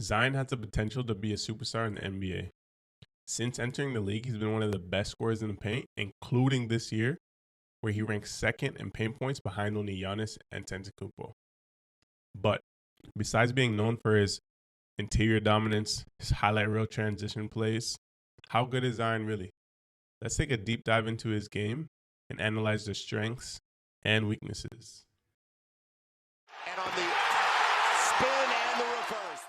Zion has the potential to be a superstar in the NBA. Since entering the league, he's been one of the best scorers in the paint, including this year, where he ranks second in paint points behind only Giannis and Antetokounmpo. But besides being known for his interior dominance, his highlight reel transition plays, how good is Zion really? Let's take a deep dive into his game and analyze the strengths and weaknesses. And on the spin and the reverse.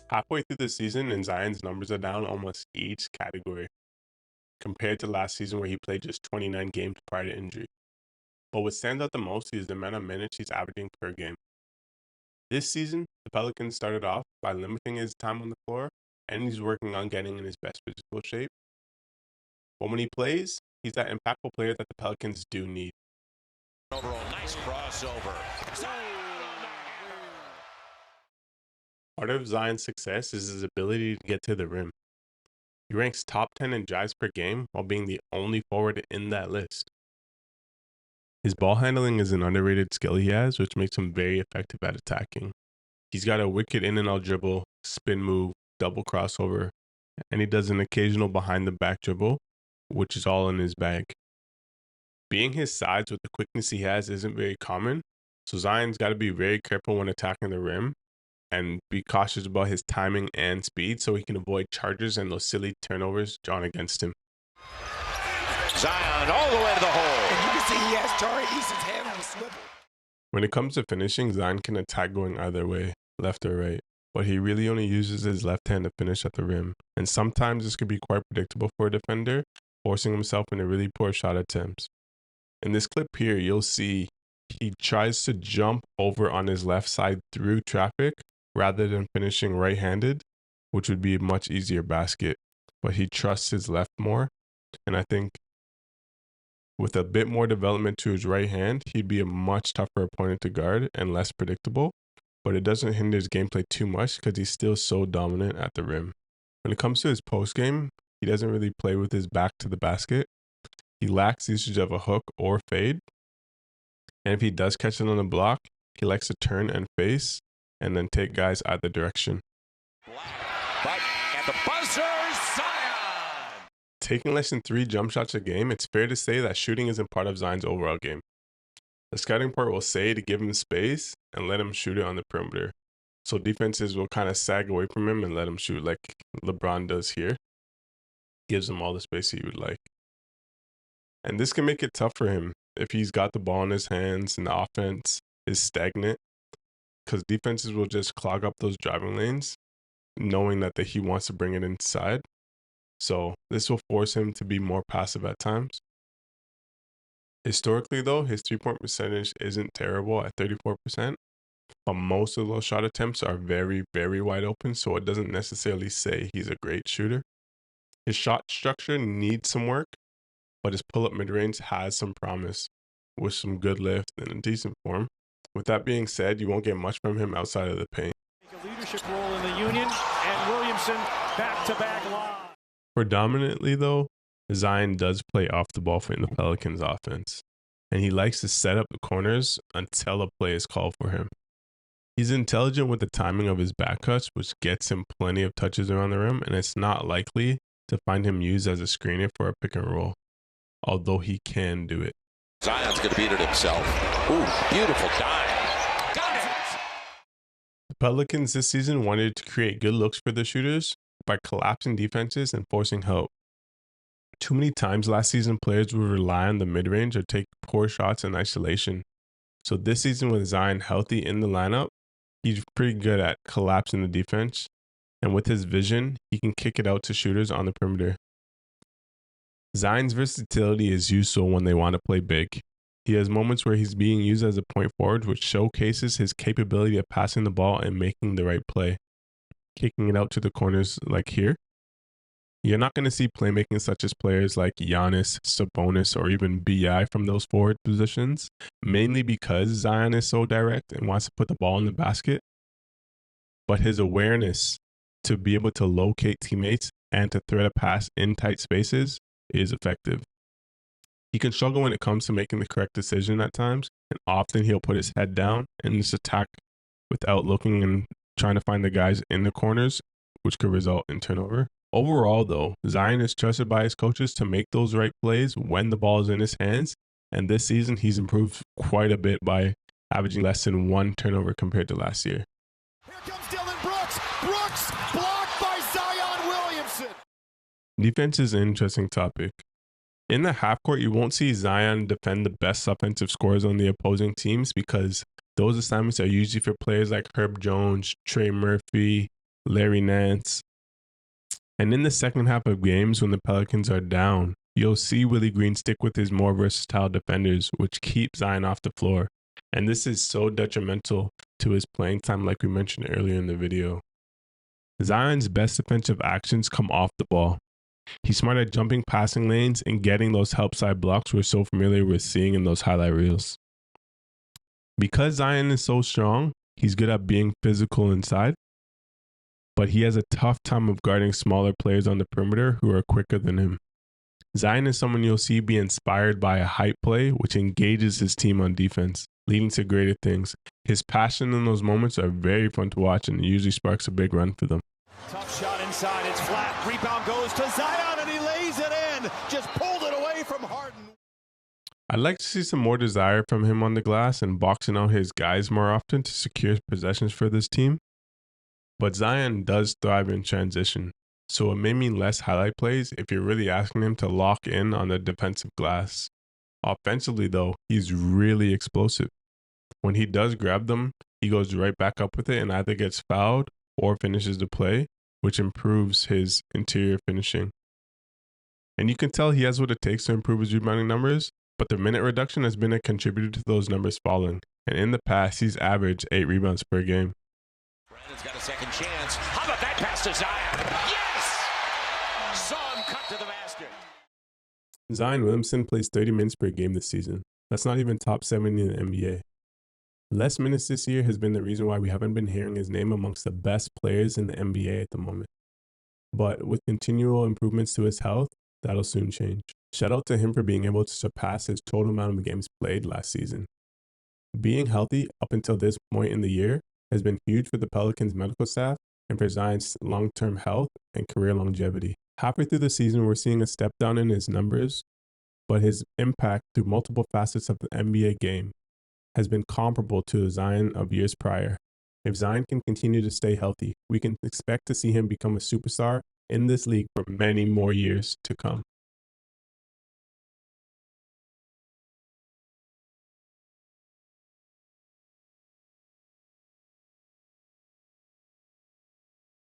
Halfway through the season, and Zion's numbers are down almost each category compared to last season where he played just 29 games prior to injury. But what stands out the most is the amount of minutes he's averaging per game. This season, the Pelicans started off by limiting his time on the floor, and he's working on getting in his best physical shape. But when he plays, he's that impactful player that the Pelicans do need. Overall, nice crossover. Part of Zion's success is his ability to get to the rim. He ranks top 10 in drives per game while being the only forward in that list. His ball handling is an underrated skill he has, which makes him very effective at attacking. He's got a wicked in and out dribble, spin move, double crossover, and he does an occasional behind the back dribble, which is all in his bag. Being his size with the quickness he has isn't very common, so Zion's got to be very careful when attacking the rim and be cautious about his timing and speed so he can avoid charges and those silly turnovers drawn against him. Zion all the way to the hole. And you can see he has Tari Eason's hand on the swivel. When it comes to finishing, Zion can attack going either way, left or right, but he really only uses his left hand to finish at the rim, and sometimes this could be quite predictable for a defender, forcing himself into really poor shot attempts. In this clip here, you'll see he tries to jump over on his left side through traffic rather than finishing right-handed, which would be a much easier basket, but he trusts his left more, and I think with a bit more development to his right hand, he'd be a much tougher opponent to guard and less predictable, but it doesn't hinder his gameplay too much because he's still so dominant at the rim. When it comes to his post game, he doesn't really play with his back to the basket. He lacks usage of a hook or fade, and if he does catch it on the block, he likes to turn and face and then take guys either direction. But at the buzzer, Zion! Taking less than 3 jump shots a game, it's fair to say that shooting isn't part of Zion's overall game. The scouting part will say to give him space and let him shoot it on the perimeter. So defenses will kind of sag away from him and let him shoot like LeBron does here. Gives him all the space he would like. And this can make it tough for him if he's got the ball in his hands and the offense is stagnant, because defenses will just clog up those driving lanes, knowing that he wants to bring it inside. So this will force him to be more passive at times. Historically, though, his 3-point percentage isn't terrible at 34%, but most of those shot attempts are very, very wide open, so it doesn't necessarily say he's a great shooter. His shot structure needs some work, but his pull-up mid-range has some promise with some good lift and a decent form. With that being said, you won't get much from him outside of the paint. A leadership role in the Union, and Williamson back-to-back live. Predominantly, though, Zion does play off the ball in the Pelicans offense, and he likes to set up the corners until a play is called for him. He's intelligent with the timing of his back cuts, which gets him plenty of touches around the rim, and it's not likely to find him used as a screener for a pick and roll, although he can do it. Zion's going to beat it himself. Ooh, beautiful dive. Got it! The Pelicans this season wanted to create good looks for the shooters by collapsing defenses and forcing help. Too many times last season, players would rely on the mid-range or take poor shots in isolation. So this season, with Zion healthy in the lineup, he's pretty good at collapsing the defense. And with his vision, he can kick it out to shooters on the perimeter. Zion's versatility is useful when they want to play big. He has moments where he's being used as a point forward, which showcases his capability of passing the ball and making the right play, kicking it out to the corners like here. You're not going to see playmaking such as players like Giannis, Sabonis, or even BI from those forward positions, mainly because Zion is so direct and wants to put the ball in the basket. But his awareness to be able to locate teammates and to thread a pass in tight spaces is effective. He can struggle when it comes to making the correct decision at times, and often he'll put his head down and just attack without looking and trying to find the guys in the corners, which could result in turnover. Overall, though, Zion is trusted by his coaches to make those right plays when the ball is in his hands, and this season he's improved quite a bit by averaging less than 1 turnover compared to last year. Here comes Dylan Brooks. Brooks blocked by Zion Williamson. Defense is an interesting topic. In the half court, you won't see Zion defend the best offensive scorers on the opposing teams because those assignments are usually for players like Herb Jones, Trey Murphy, Larry Nance. And in the second half of games when the Pelicans are down, you'll see Willie Green stick with his more versatile defenders, which keep Zion off the floor. And this is so detrimental to his playing time like we mentioned earlier in the video. Zion's best defensive actions come off the ball. He's smart at jumping passing lanes and getting those help side blocks we're so familiar with seeing in those highlight reels. Because Zion is so strong, he's good at being physical inside, but he has a tough time of guarding smaller players on the perimeter who are quicker than him. Zion is someone you'll see be inspired by a hype play, which engages his team on defense, leading to greater things. His passion in those moments are very fun to watch and it usually sparks a big run for them. Tough shot inside, it's flat. Rebound goes to Zion and he lays it in. Just pulled it away from Harden. I'd like to see some more desire from him on the glass and boxing out his guys more often to secure possessions for this team. But Zion does thrive in transition, so it may mean less highlight plays if you're really asking him to lock in on the defensive glass. Offensively though, he's really explosive. When he does grab them, he goes right back up with it and either gets fouled or finishes the play, which improves his interior finishing. And you can tell he has what it takes to improve his rebounding numbers, but the minute reduction has been a contributor to those numbers falling. And in the past, he's averaged 8 rebounds per game. Brandon's got a second chance. How about that pass to Zion? Yes! Saw him cut to the basket. Zion Williamson plays 30 minutes per game this season. That's not even top 70 in the NBA. Less minutes this year has been the reason why we haven't been hearing his name amongst the best players in the NBA at the moment. But with continual improvements to his health, that'll soon change. Shout out to him for being able to surpass his total amount of games played last season. Being healthy up until this point in the year has been huge for the Pelicans medical staff and for Zion's long-term health and career longevity. Halfway through the season, we're seeing a step down in his numbers, but his impact through multiple facets of the NBA game has been comparable to the Zion of years prior. If Zion can continue to stay healthy, we can expect to see him become a superstar in this league for many more years to come.